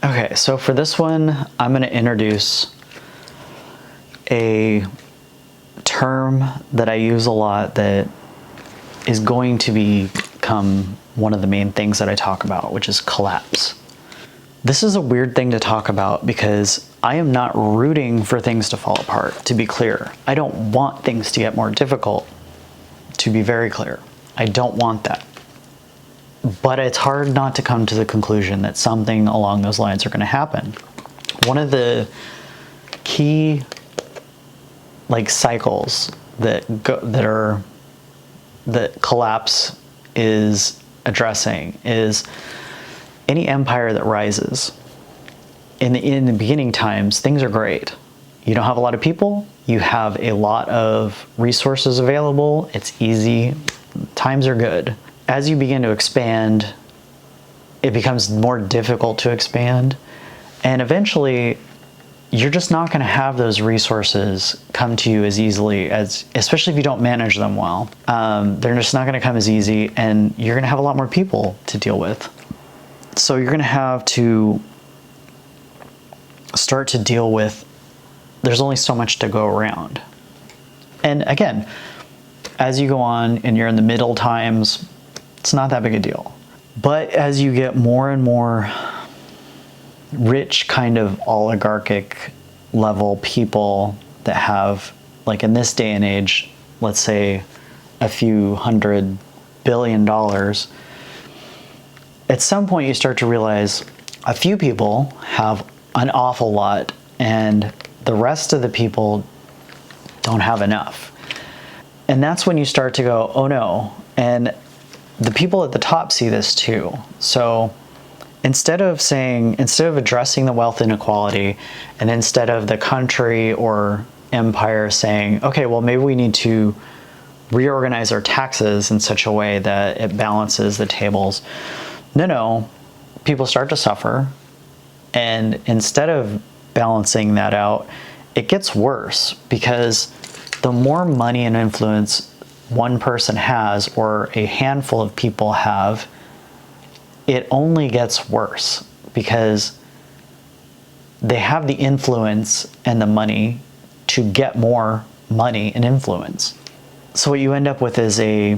Okay, so for this one, I'm going to introduce a term that I use a lot that is going to become one of the main things that I talk about, which is collapse. This is a weird thing to talk about because I am not rooting for things to fall apart, to be clear. I don't want things to get more difficult, to be very clear. I don't want that. But it's hard not to come to the conclusion that something along those lines are going to happen. One of the key cycles that collapse is addressing is any empire that rises. In the beginning times, things are great. You don't have a lot of people, you have a lot of resources available, it's easy, times are good. As you begin to expand, it becomes more difficult to expand, and eventually you're just not going to have those resources come to you as easily, especially if you don't manage them well. They're just not going to come as easy, and you're going to have a lot more people to deal with. So you're going to have to start to deal with, there's only so much to go around. And again, as you go on and you're in the middle times, it's not that big a deal. But as you get more and more rich kind of oligarchic level people that have, like in this day and age, let's say a few $100 billion, at some point you start to realize a few people have an awful lot and the rest of the people don't have enough. And that's when you start to go, oh no. And the people at the top see this too. So instead of addressing the wealth inequality, and instead of the country or empire saying, okay, well, maybe we need to reorganize our taxes in such a way that it balances the tables. No, people start to suffer. And instead of balancing that out, it gets worse, because the more money and influence one person has or a handful of people have, it only gets worse because they have the influence and the money to get more money and influence. So what you end up with is a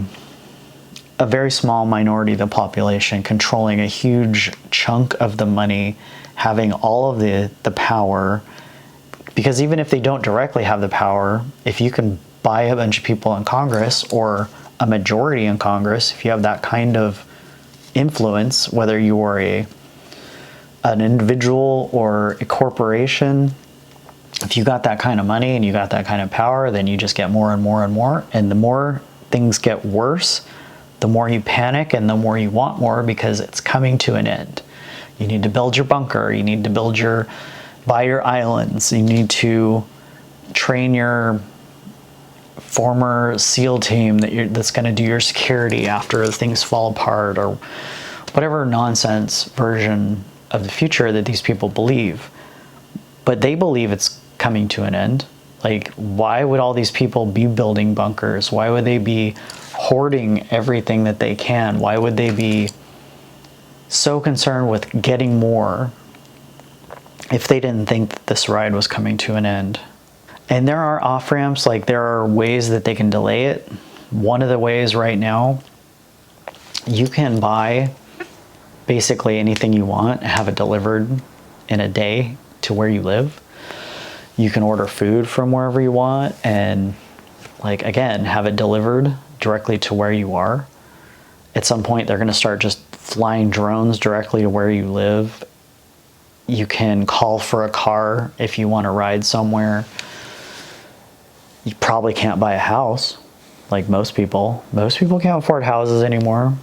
very small minority of the population controlling a huge chunk of the money, having all of the power. Because even if they don't directly have the power, if you can buy a bunch of people in Congress or a majority in Congress, if you have that kind of influence, whether you are an individual or a corporation, if you got that kind of money and you got that kind of power, then you just get more and more and more. And the more things get worse, the more you panic and the more you want more, because it's coming to an end. You need to build your bunker, you need to buy your islands, you need to train your former SEAL team that's going to do your security after things fall apart, or whatever nonsense version of the future that these people believe. But they believe it's coming to an end. Like, why would all these people be building bunkers? Why would they be hoarding everything that they can? Why would they be so concerned with getting more if they didn't think that this ride was coming to an end? And there are off-ramps, like there are ways that they can delay it. One of the ways right now, you can buy basically anything you want, have it delivered in a day to where you live. You can order food from wherever you want and, like, again, have it delivered directly to where you are. At some point, they're going to start just flying drones directly to where you live. You can call for a car if you want to ride somewhere. You probably can't buy a house, like most people. Most people can't afford houses anymore.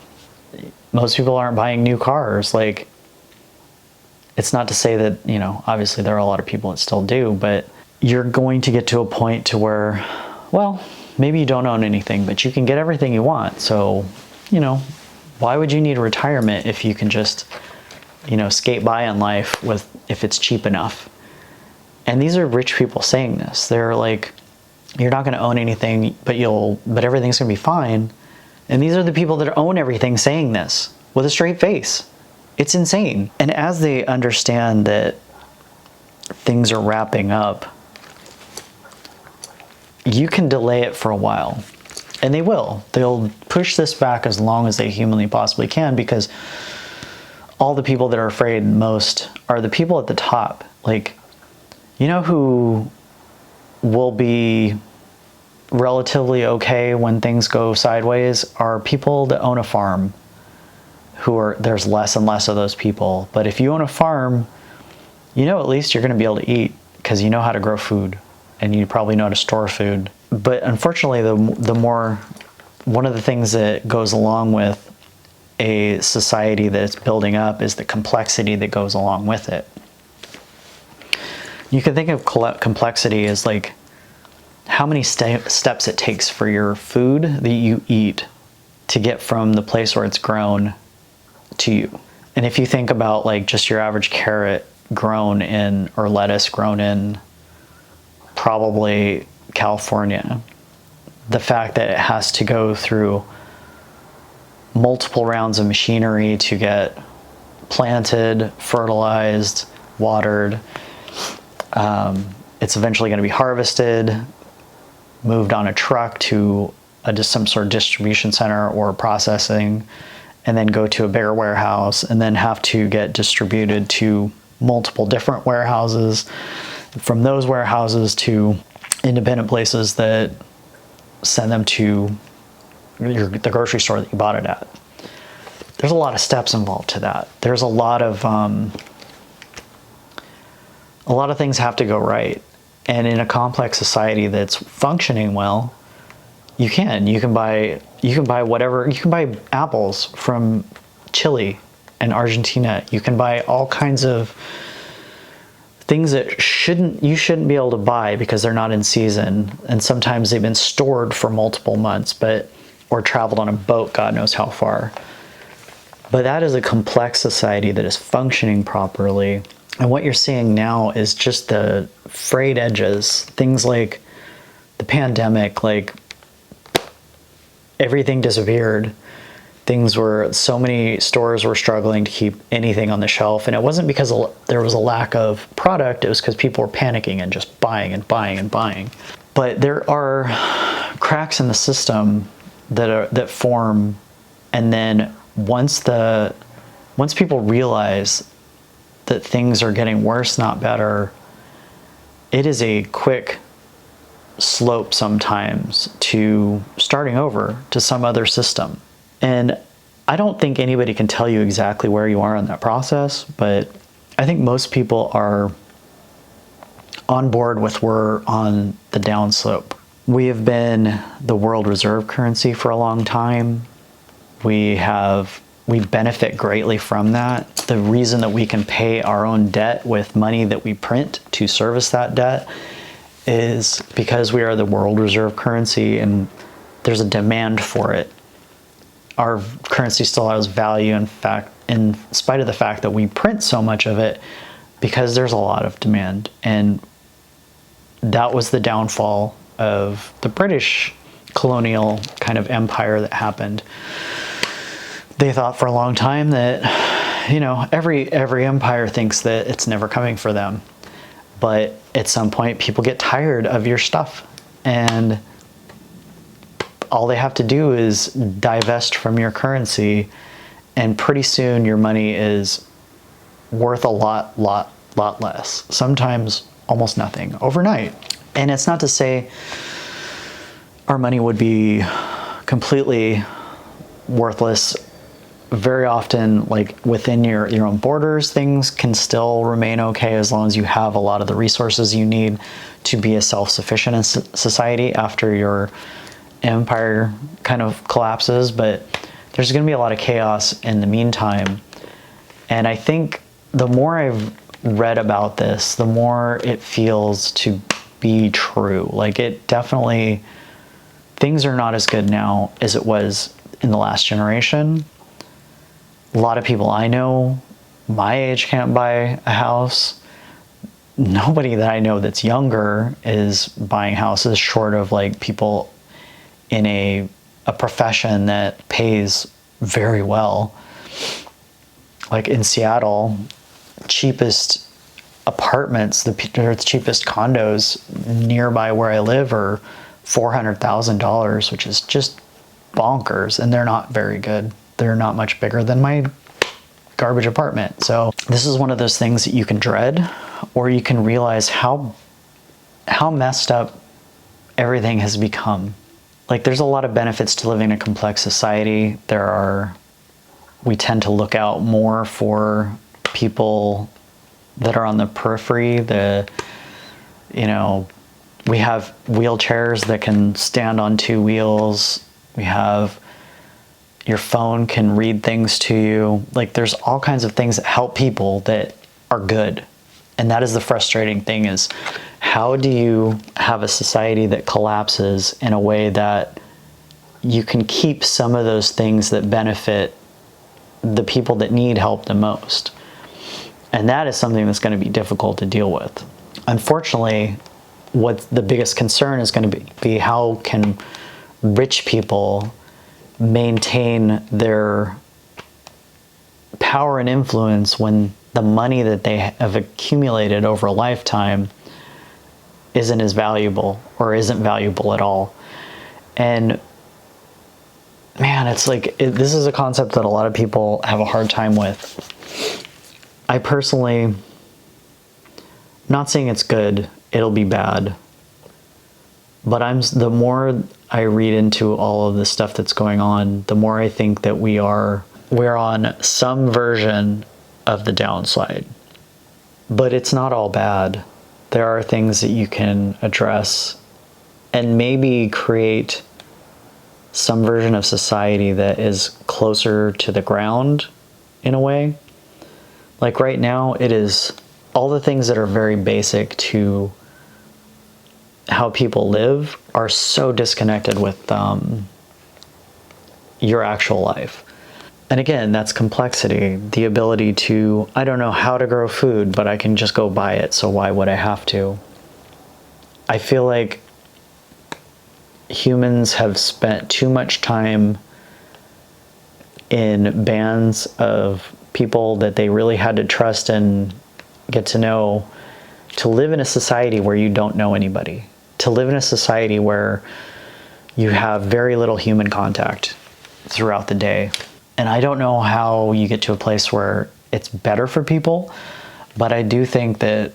Most people aren't buying new cars. Like, it's not to say that, obviously there are a lot of people that still do, but you're going to get to a point to where, well, maybe you don't own anything, but you can get everything you want. So, why would you need a retirement if you can just, skate by in life if it's cheap enough? And these are rich people saying this. They're like, you're not going to own anything, but everything's going to be fine. And these are the people that own everything saying this with a straight face. It's insane. And as they understand that things are wrapping up, you can delay it for a while. And they will. They'll push this back as long as they humanly possibly can, because all the people that are afraid most are the people at the top. Like, you know who will be relatively okay when things go sideways are people that own a farm. There's less and less of those people. But if you own a farm, you know at least you're going to be able to eat because you know how to grow food and you probably know how to store food. But unfortunately, one of the things that goes along with a society that's building up is the complexity that goes along with it. You can think of complexity as like how many steps it takes for your food that you eat to get from the place where it's grown to you. And if you think about like just your average carrot grown in, or lettuce grown in probably California, the fact that it has to go through multiple rounds of machinery to get planted, fertilized, watered, it's eventually going to be harvested, moved on a truck to just some sort of distribution center or processing, and then go to a bigger warehouse, and then have to get distributed to multiple different warehouses, from those warehouses to independent places that send them to the grocery store that you bought it at. There's a lot of steps involved to that. There's a lot of things have to go right. And in a complex society that's functioning well, you can buy whatever. You can buy apples from Chile and Argentina. You can buy all kinds of things that you shouldn't be able to buy because they're not in season, and sometimes they've been stored for multiple months, or traveled on a boat God knows how far. But that is a complex society that is functioning properly. And what you're seeing now is just the frayed edges, things like the pandemic, like everything disappeared. Things were, so many stores were struggling to keep anything on the shelf. And it wasn't because there was a lack of product, it was because people were panicking and just buying and buying and buying. But there are cracks in the system that form, and then once people realize that things are getting worse, not better, it is a quick slope sometimes to starting over to some other system. And I don't think anybody can tell you exactly where you are in that process, but I think most people are on board with we're on the downslope. We have been the world reserve currency for a long time. We benefit greatly from that. The reason that we can pay our own debt with money that we print to service that debt is because we are the world reserve currency, and there's a demand for it. Our currency still has value, in fact, in spite of the fact that we print so much of it, because there's a lot of demand. And that was the downfall of the British colonial kind of empire that happened. They thought for a long time that, every empire thinks that it's never coming for them. But at some point, people get tired of your stuff, and all they have to do is divest from your currency, and pretty soon your money is worth a lot less. Sometimes almost nothing overnight. And it's not to say our money would be completely worthless. Very often, like within your own borders, things can still remain okay as long as you have a lot of the resources you need to be a self-sufficient society after your empire kind of collapses. But there's going to be a lot of chaos in the meantime. And I think the more I've read about this, the more it feels to be true. Like, it definitely, things are not as good now as it was in the last generation. A lot of people I know my age can't buy a house. Nobody that I know that's younger is buying houses, short of like people in a profession that pays very well. Like in Seattle, cheapest apartments, the cheapest condos nearby where I live are $400,000, which is just bonkers, and they're not very good. They're not much bigger than my garbage apartment. So this is one of those things that you can dread, or you can realize how messed up everything has become. Like, there's a lot of benefits to living in a complex society. We tend to look out more for people that are on the periphery. We have wheelchairs that can stand on two wheels. We have, your phone can read things to you. Like, there's all kinds of things that help people that are good. And that is the frustrating thing, is how do you have a society that collapses in a way that you can keep some of those things that benefit the people that need help the most? And that is something that's going to be difficult to deal with. Unfortunately, what the biggest concern is going to be how can rich people maintain their power and influence when the money that they have accumulated over a lifetime isn't as valuable, or isn't valuable at all. And man, it's like, this is a concept that a lot of people have a hard time with. I personally, not saying it's good, it'll be bad, but the more I read into all of the stuff that's going on, the more I think that we're on some version of the downside. But it's not all bad. There are things that you can address and maybe create some version of society that is closer to the ground in a way. Like right now, it is all the things that are very basic to how people live are so disconnected with your actual life. And again, that's complexity. The ability to, I don't know how to grow food, but I can just go buy it, so why would I have to? I feel like humans have spent too much time in bands of people that they really had to trust and get to know, to live in a society where you don't know anybody, to live in a society where you have very little human contact throughout the day. And I don't know how you get to a place where it's better for people, but I do think that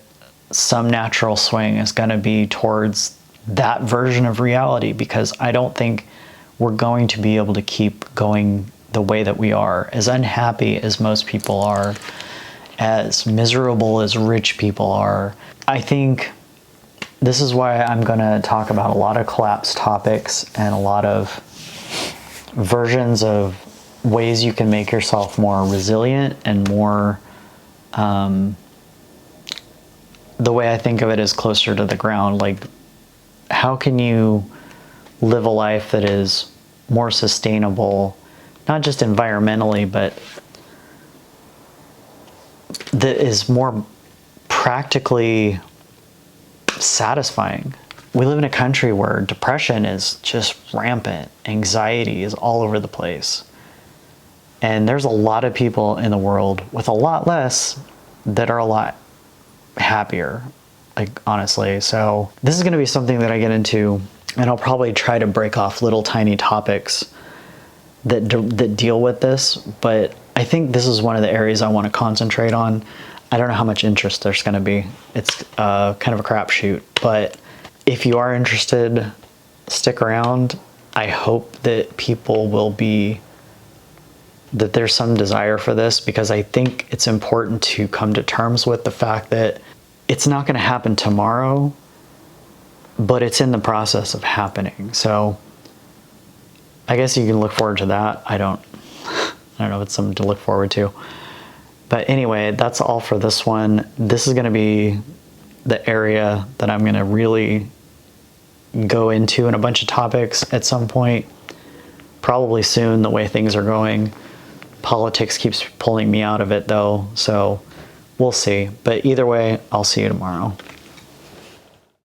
some natural swing is going to be towards that version of reality, because I don't think we're going to be able to keep going the way that we are, as unhappy as most people are, as miserable as rich people are. I think this is why I'm going to talk about a lot of collapse topics and a lot of versions of ways you can make yourself more resilient and more, the way I think of it is closer to the ground. Like, how can you live a life that is more sustainable, not just environmentally, but that is more practically satisfying? We live in a country where depression is just rampant. Anxiety is all over the place. And there's a lot of people in the world with a lot less that are a lot happier, like, honestly. So this is going to be something that I get into, and I'll probably try to break off little tiny topics that deal with this. But I think this is one of the areas I want to concentrate on. I don't know how much interest there's going to be. It's kind of a crapshoot. But if you are interested, stick around. I hope that people will be, that there's some desire for this, because I think it's important to come to terms with the fact that it's not going to happen tomorrow, but it's in the process of happening. So I guess you can look forward to that. I don't know if it's something to look forward to. But anyway, that's all for this one. This is going to be the area that I'm going to really go into in a bunch of topics at some point, probably soon, the way things are going. Politics keeps pulling me out of it though, so we'll see. But either way, I'll see you tomorrow.